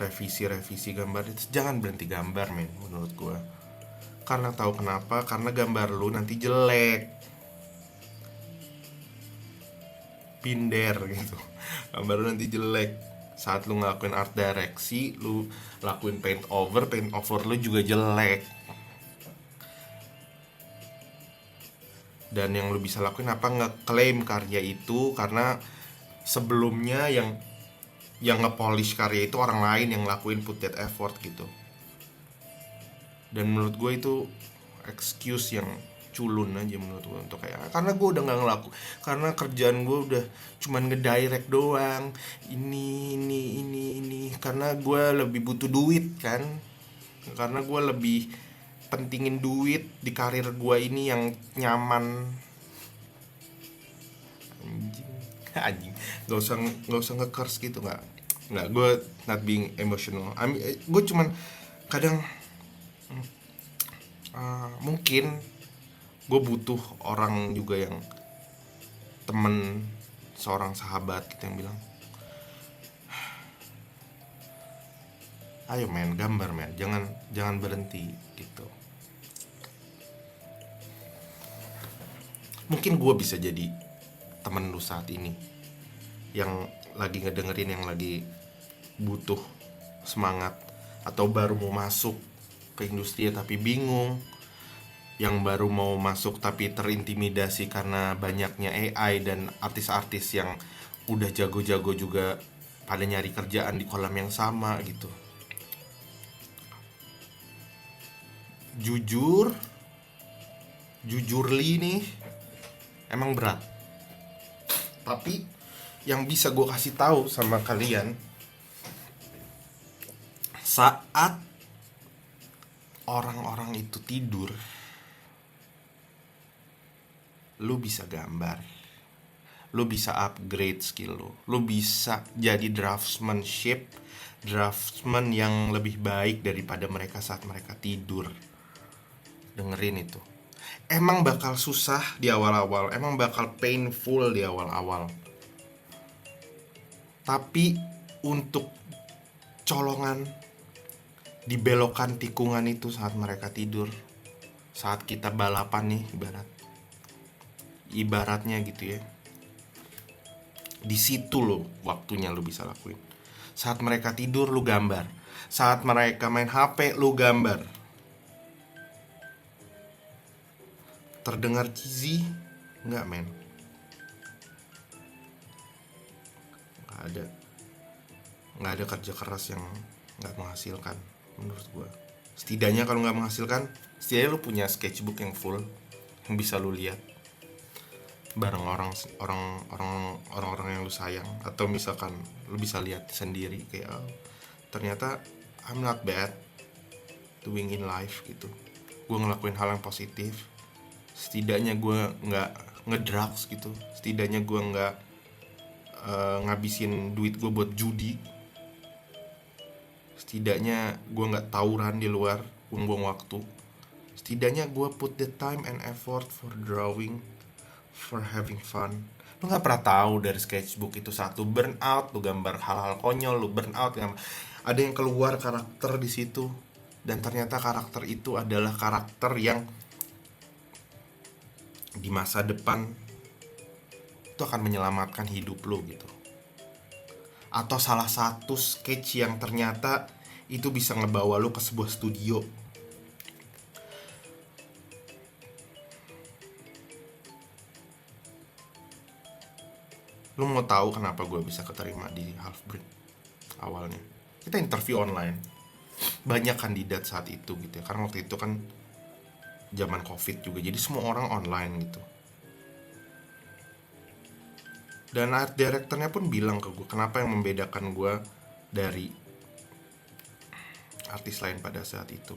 revisi gambar, itu jangan berhenti gambar, men, menurut gua. Karena tahu kenapa? Karena gambar lu nanti jelek, pinder gitu. Gambar lu nanti jelek. Saat lu ngelakuin art direksi, lu lakuin paint over lu juga jelek. Dan yang lu bisa lakuin apa, ngeklaim karya itu, karena sebelumnya yang nge-polish karya itu orang lain yang ngelakuin, put that effort gitu. Dan menurut gue itu excuse yang culun aja menurut gue, untuk kayak karena gue udah nggak ngelaku, karena kerjaan gue udah cuman ngedirect doang, ini karena gue lebih butuh duit kan, karena gue lebih pentingin duit di karir gue ini yang nyaman. Anjing nggak usah nge-curse gitu, nggak, gue not being emotional. Gue cuman kadang mungkin gue butuh orang juga yang temen, seorang sahabat gitu yang bilang, ayo men, gambar men, jangan berhenti gitu. Mungkin gue bisa jadi temen lu saat ini yang lagi ngedengerin, yang lagi butuh semangat, atau baru mau masuk ke industri tapi bingung, yang baru mau masuk tapi terintimidasi karena banyaknya AI dan artis-artis yang udah jago-jago juga pada nyari kerjaan di kolam yang sama gitu. Jujurly nih emang berat, tapi yang bisa gue kasih tahu sama kalian, saat orang-orang itu tidur, lu bisa gambar, lu bisa upgrade skill lu bisa jadi draftsman yang lebih baik daripada mereka saat mereka tidur. Dengerin itu. Emang bakal susah di awal-awal, emang bakal painful di awal-awal. Tapi untuk colongan di belokan tikungan itu saat mereka tidur, saat kita balapan nih ibaratnya gitu ya, di situ lo waktunya lo bisa lakuin. Saat mereka tidur lu gambar, saat mereka main HP lu gambar. Terdengar cheesy? Enggak men, nggak ada kerja keras yang nggak menghasilkan menurut gue. Setidaknya kalau nggak menghasilkan, setidaknya lu punya sketchbook yang full yang bisa lu lihat bareng orang-orang yang lu sayang, atau misalkan lu bisa lihat sendiri kayak ternyata I'm not bad doing in life gitu. Gue ngelakuin hal yang positif, setidaknya gue nggak ngedrugs gitu, setidaknya gue nggak ngabisin duit gue buat judi, setidaknya gue nggak tawuran di luar buang-buang waktu, setidaknya gue put the time and effort for drawing, for having fun. Lu nggak pernah tahu dari sketchbook itu satu burn out, lu gambar hal-hal konyol, lu burn out, ada yang keluar karakter di situ, dan ternyata karakter itu adalah karakter yang di masa depan itu akan menyelamatkan hidup lo gitu. Atau salah satu sketch yang ternyata itu bisa ngebawa lo ke sebuah studio. Lo mau tahu kenapa gue bisa keterima di Half Break awalnya? Kita interview online, banyak kandidat saat itu gitu ya, karena waktu itu kan zaman covid juga, jadi semua orang online gitu. Dan art directornya pun bilang ke gue, kenapa yang membedakan gue dari artis lain pada saat itu.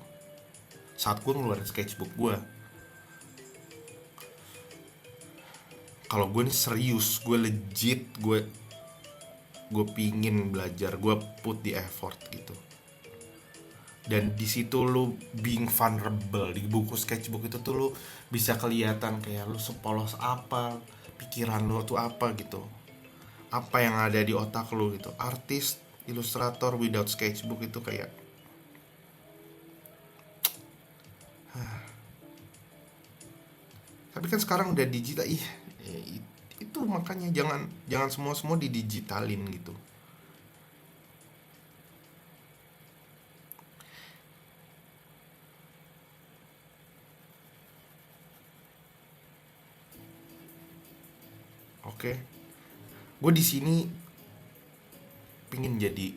Saat gue ngeluarin sketchbook gue, kalau gue nih serius, gue legit, gue pingin belajar, gue put the effort gitu. Dan di situ lu being vulnerable di buku sketchbook itu tuh lu bisa kelihatan kayak lu sepolos apa, pikiran lu tuh apa gitu, apa yang ada di otak lu gitu. Artis, ilustrator without sketchbook itu kayak tapi kan sekarang udah digital, itu makanya jangan semua didigitalin gitu. Oke, gue di sini pingin jadi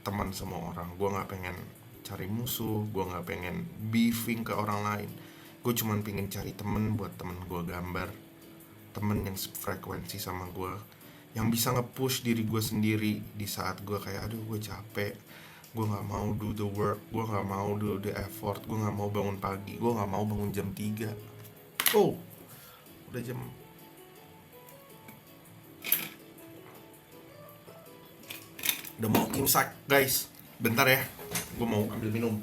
teman sama orang. Gue nggak pengen cari musuh, gue nggak pengen beefing ke orang lain. Gue cuman pingin cari temen buat temen gue gambar, temen yang frekuensi sama gue, yang bisa nge-push diri gue sendiri di saat gue kayak aduh gue capek, gue nggak mau do the work, gue nggak mau do the effort, gue nggak mau bangun pagi, gue nggak mau bangun jam 3. Oh, udah jam, udah mau imsak guys, bentar ya, gue mau ambil minum.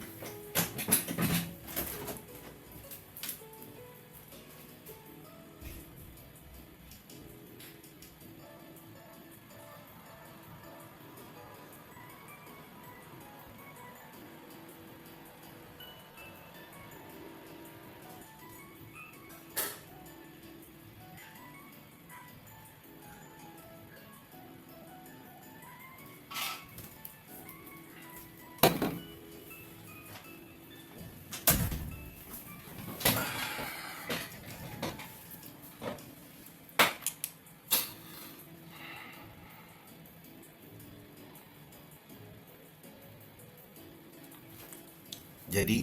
Jadi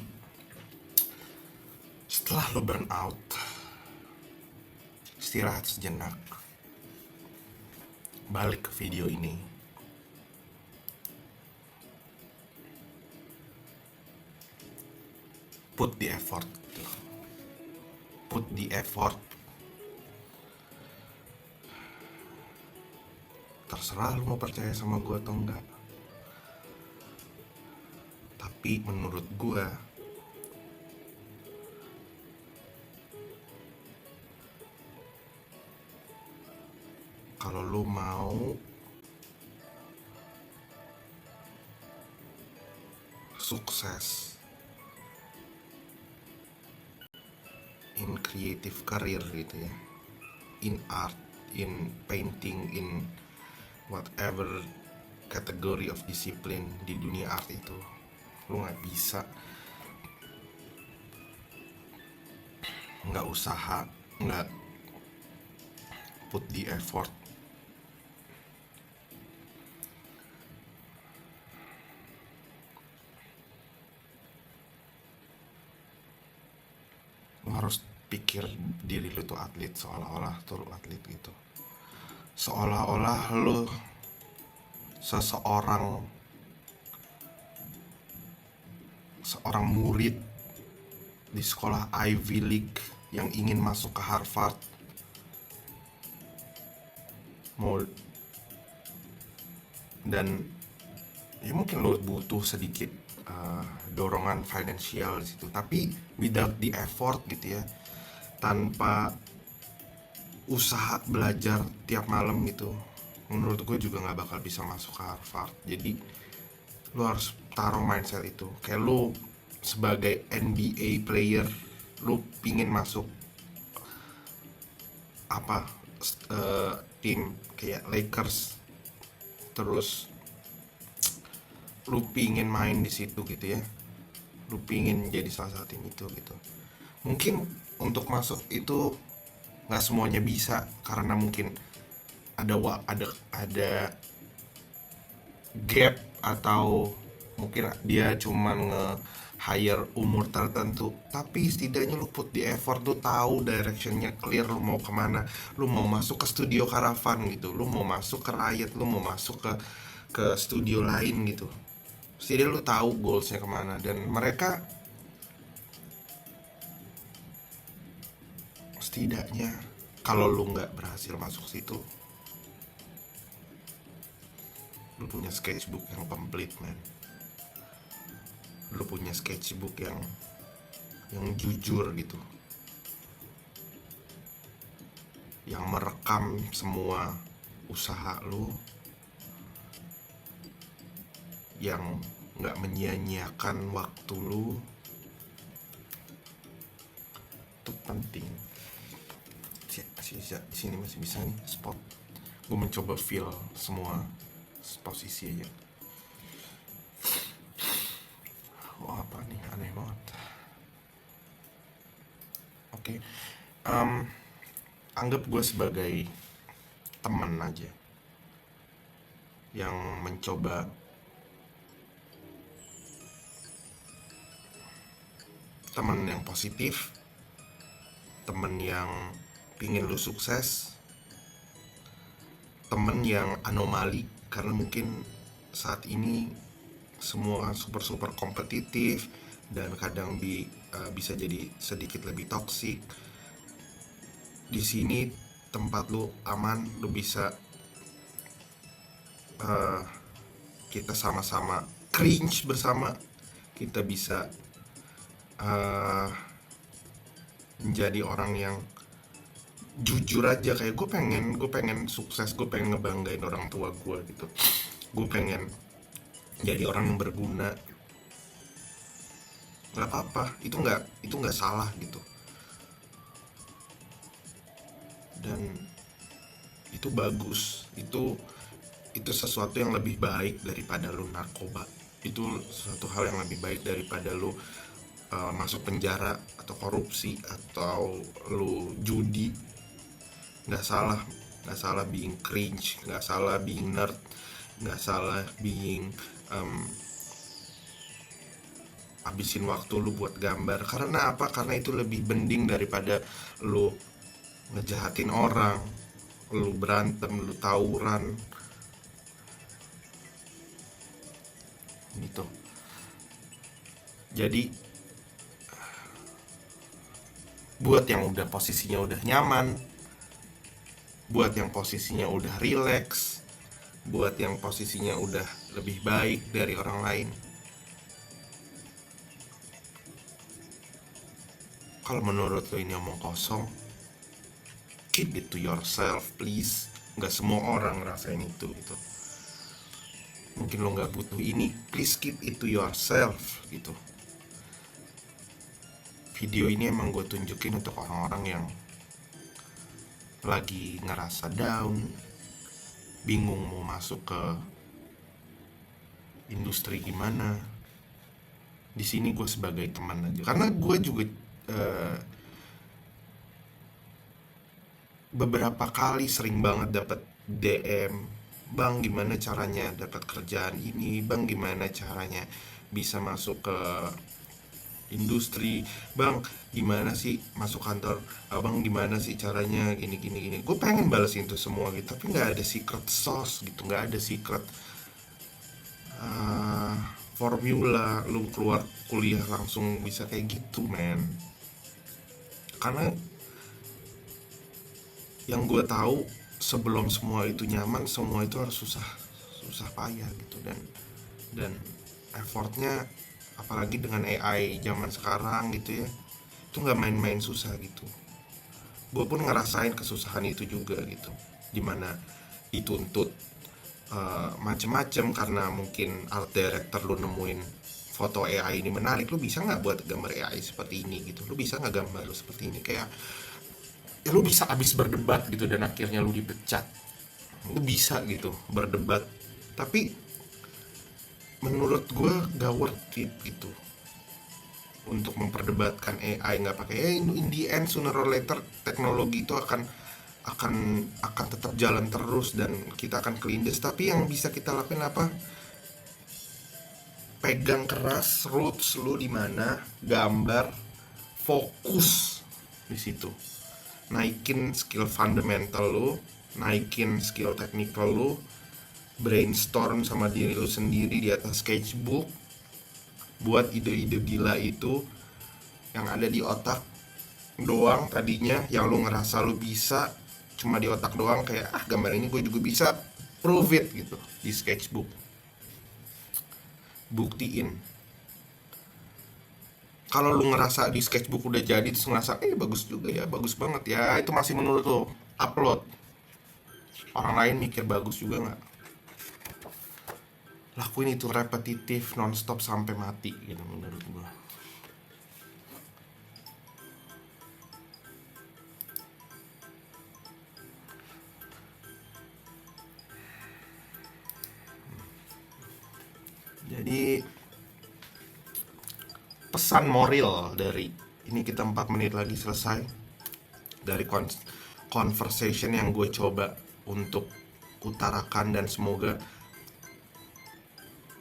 setelah lo burn out, istirahat sejenak, balik ke video ini. Put the effort. Put the effort. Terserah lo mau percaya sama gue atau enggak. Tapi menurut gue, kalau lo mau sukses in creative career gitu ya, in art, in painting, in whatever category of discipline di dunia art itu, lu nggak bisa nggak usaha, nggak put the effort. Lu harus pikir diri lu tuh atlet, seolah-olah tuh lu atlet gitu, seolah-olah lu seseorang seorang murid di sekolah Ivy League yang ingin masuk ke Harvard, mau dan ya mungkin lo butuh sedikit dorongan finansial di situ, tapi without the effort gitu ya, tanpa usaha belajar tiap malam gitu, menurut gue juga nggak bakal bisa masuk ke Harvard. Jadi lo harus taruh mindset itu, kayak lo sebagai NBA player, lo pingin masuk apa tim kayak Lakers, terus lu pingin main di situ gitu ya, lu pingin jadi salah satu tim itu gitu. Mungkin untuk masuk itu nggak semuanya bisa, karena mungkin ada gap, atau mungkin dia cuman nge-hire umur tertentu, tapi setidaknya lu put di effort, lu tahu directionnya clear, lu mau kemana, lu mau masuk ke studio Caravan gitu, lu mau masuk ke Riot, lu mau masuk ke studio lain gitu, setidaknya lu tahu goalsnya kemana. Dan mereka setidaknya, kalau lu nggak berhasil masuk situ, lu punya sketchbook yang komplit, man. Lu punya sketchbook yang jujur gitu, yang merekam semua usaha lu, yang nggak menyia-nyiakan waktu lu. Itu penting. Di sini masih bisa nih spot. Gue mencoba feel semua posisi aja. Wah, apa nih, aneh banget. Oke. Anggap gue sebagai teman aja yang mencoba teman yang positif, temen yang pingin lu sukses, temen yang anomali, karena mungkin saat ini semua super kompetitif dan kadang bisa jadi sedikit lebih toksik. Di sini tempat lu aman, lu bisa kita sama-sama cringe bersama, kita bisa menjadi orang yang jujur aja, kayak gue pengen sukses, gue pengen ngebanggain orang tua gue gitu, gue pengen jadi orang yang berguna. Nggak apa-apa, itu nggak salah gitu, dan itu bagus, itu sesuatu yang lebih baik daripada lu narkoba, itu suatu hal yang lebih baik daripada lu masuk penjara atau korupsi atau lu judi. Nggak salah being cringe, nggak salah being nerd, nggak salah being habisin waktu lu buat gambar. Karena apa? Karena itu lebih mending daripada lu ngejahatin orang, lu berantem, lu tawuran gitu. Jadi buat yang udah posisinya udah nyaman, buat yang posisinya udah relax, buat yang posisinya udah lebih baik dari orang lain, kalau menurut lo ini omong kosong, keep it to yourself please. Nggak semua orang ngerasain itu gitu. Mungkin lo nggak butuh ini, please keep it to yourself gitu. Video ini emang gue tunjukin untuk orang-orang yang lagi ngerasa down, bingung mau masuk ke industri gimana. Di sini gue sebagai teman aja, karena gue juga beberapa kali sering banget dapat DM, bang gimana caranya dapat kerjaan ini, bang gimana caranya bisa masuk ke industri, bang gimana sih masuk kantor abang, gimana sih caranya gini. Gue pengen balesin itu semua gitu, tapi nggak ada secret sauce gitu, nggak ada secret formula, lu keluar kuliah langsung bisa kayak gitu, men. Karena yang gue tahu, sebelum semua itu nyaman, semua itu harus susah susah payah gitu. Dan effortnya, apalagi dengan AI zaman sekarang gitu ya, itu nggak main-main susah gitu. Gue pun ngerasain kesusahan itu juga gitu, dimana dituntut macem-macem karena mungkin art director lu nemuin foto AI ini menarik, lu bisa nggak buat gambar AI seperti ini gitu, lu bisa nggak gambar lu seperti ini, kayak ya lu bisa abis berdebat gitu dan akhirnya lu dipecat. Lu bisa gitu berdebat, tapi menurut gue gak worth it gitu untuk memperdebatkan AI. Nggak pakai ya, in the end sooner or later teknologi itu akan akan tetap jalan terus dan kita akan kelindes. Tapi yang bisa kita lakukan apa? Pegang keras roots lu di mana, gambar, fokus di situ, naikin skill fundamental lu, naikin skill technical lu, brainstorm sama diri lu sendiri di atas sketchbook, buat ide-ide gila itu yang ada di otak doang tadinya, yang lu ngerasa lu bisa cuma di otak doang, kayak gambar ini gue juga bisa, prove it gitu di sketchbook, buktiin. Kalau lu ngerasa di sketchbook udah jadi terus ngerasa bagus juga ya, bagus banget ya, itu masih menurut lu, upload. Orang lain mikir bagus juga nggak, lakuin itu repetitif nonstop sampai mati gitu menurut gua. Jadi pesan moral dari ini, kita 4 menit lagi selesai, dari conversation yang gue coba untuk utarakan, dan semoga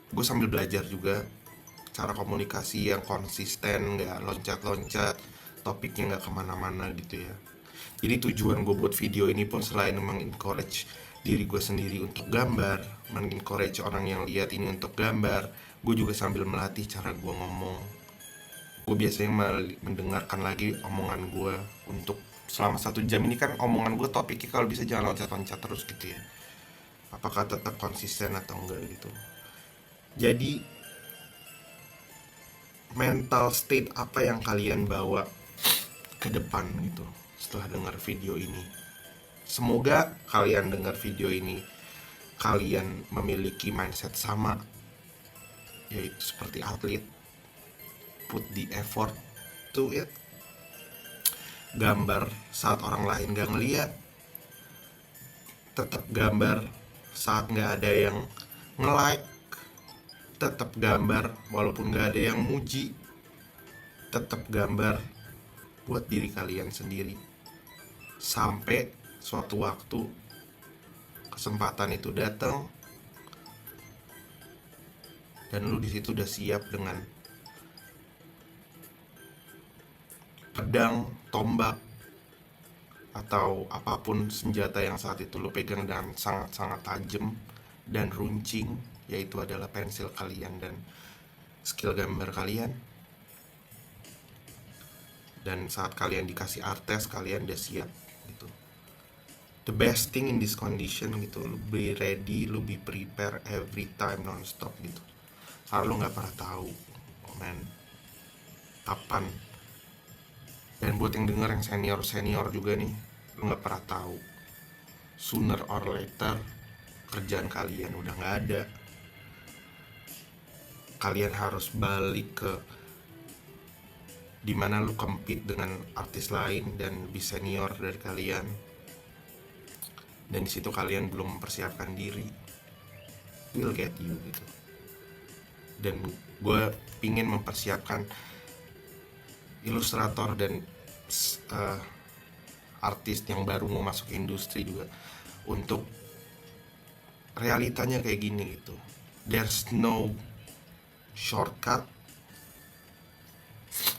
gue sambil belajar juga cara komunikasi yang konsisten, nggak loncat-loncat, topiknya nggak kemana-mana gitu ya. Jadi tujuan gue buat video ini pun selain mengencourage diri gue sendiri untuk gambar, mengencourage orang yang lihat ini untuk gambar, gue juga sambil melatih cara gue ngomong. Gue biasanya mendengarkan lagi omongan gue untuk selama 1 jam ini, kan omongan gue topiknya kalau bisa jangan loncat-loncat terus gitu ya, apakah tetap konsisten atau enggak gitu. Jadi mental state apa yang kalian bawa ke depan gitu setelah dengar video ini? Semoga kalian dengar video ini, kalian memiliki mindset sama, yaitu seperti atlet, put the effort to it, gambar saat orang lain gak ngeliat, tetap gambar saat gak ada yang nge-like, tetap gambar walaupun gak ada yang muji, tetap gambar buat diri kalian sendiri, sampai suatu waktu kesempatan itu datang dan lu di situ udah siap dengan pedang, tombak, atau apapun senjata yang saat itu lo pegang dan sangat-sangat tajam dan runcing, yaitu adalah pensil kalian dan skill gambar kalian. Dan saat kalian dikasih art test, kalian udah siap gitu. The best thing in this condition gitu, lo be ready, lo be prepare every time non-stop gitu. Karena lo gak pernah tahu man, kapan. Dan buat yang denger yang senior juga nih, lo gak pernah tahu, sooner or later kerjaan kalian udah gak ada. Kalian harus balik ke dimana lu compete dengan artis lain dan lebih senior dari kalian, dan disitu kalian belum mempersiapkan diri, will get you gitu. Dan gue pingin mempersiapkan ilustrator dan artis yang baru mau masuk industri juga untuk realitanya kayak gini gitu. There's no shortcut.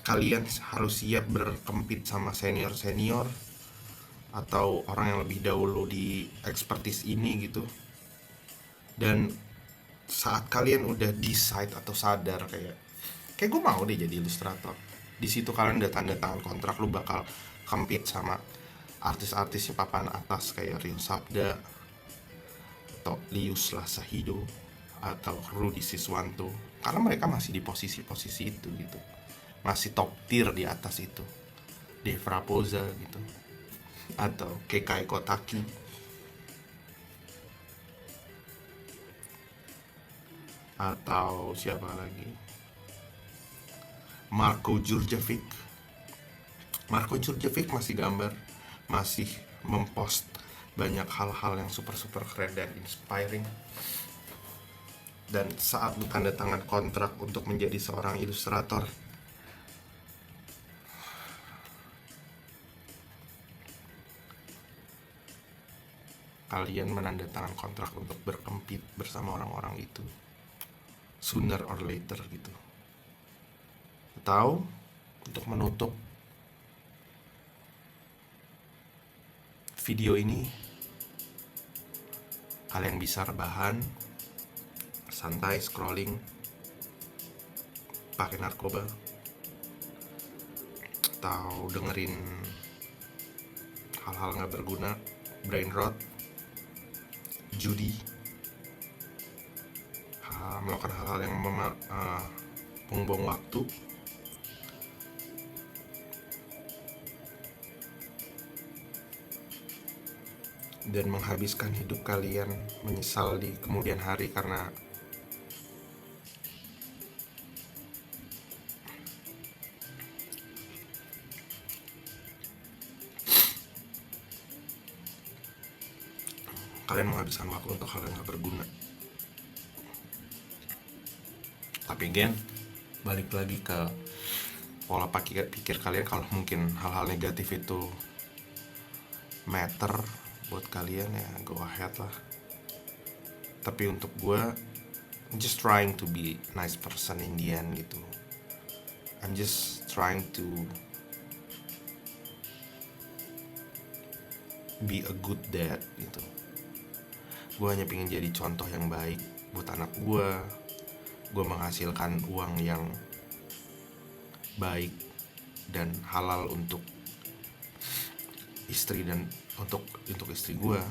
Kalian harus siap berkempit sama senior-senior atau orang yang lebih dahulu di expertise ini gitu. Dan saat kalian udah decide atau sadar kayak gue mau deh jadi ilustrator, di situ kalian udah tanda tangan kontrak, lu bakal compete sama artis-artisnya papan atas kayak Rio Sabda atau Lius Lasahido atau Rudi Siswanto, karena mereka masih di posisi-posisi itu gitu, masih top tier di atas itu, Dev Raposa gitu, atau Kekai Kotaki, atau siapa lagi, Marko Djurdjevic. Marko Djurdjevic masih gambar, masih mempost banyak hal-hal yang super keren dan inspiring. Dan saat tanda tangan kontrak untuk menjadi seorang ilustrator, kalian menandatangani kontrak untuk berkempit bersama orang-orang itu, sooner or later gitu. Atau untuk menutup video ini, kalian bisa rebahan, santai scrolling, pakai narkoba, atau dengerin hal-hal nggak berguna, brain rot, judi, melakukan hal-hal yang membuang waktu, dan menghabiskan hidup kalian menyesal di kemudian hari karena kalian menghabiskan waktu untuk hal yang gak berguna. Tapi again, balik lagi ke pola pikir kalian. Kalau mungkin hal-hal negatif itu matter buat kalian, ya go ahead lah. Tapi untuk gue, just trying to be nice person in the end gitu. I'm just trying to be a good dad gitu. Gue hanya pengen jadi contoh yang baik buat anak gue. Gue menghasilkan uang yang baik dan halal untuk istri dan untuk istri gue,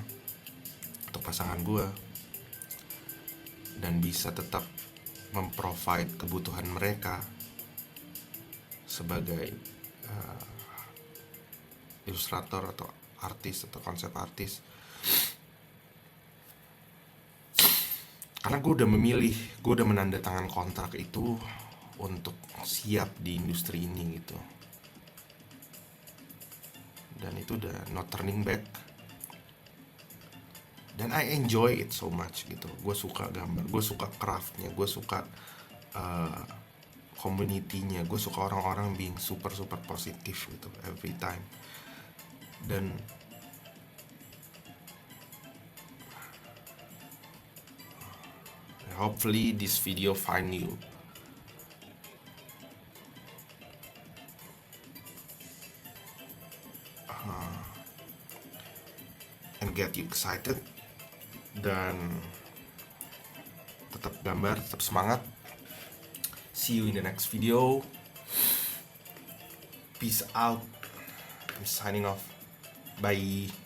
untuk pasangan gue, dan bisa tetap memprovide kebutuhan mereka sebagai ilustrator atau artis atau konsep artis. Karena gue udah memilih, gue udah menandatangani kontrak itu untuk siap di industri ini gitu. Dan itu udah not turning back. Dan I enjoy it so much gitu. Gue suka gambar, gue suka craftnya, gue suka community-nya, gue suka orang-orang being super positif gitu every time. Dan hopefully this video find you and get you excited, dan tetap gambar, tetap semangat. See you in the next video. Peace out. I'm signing off. Bye.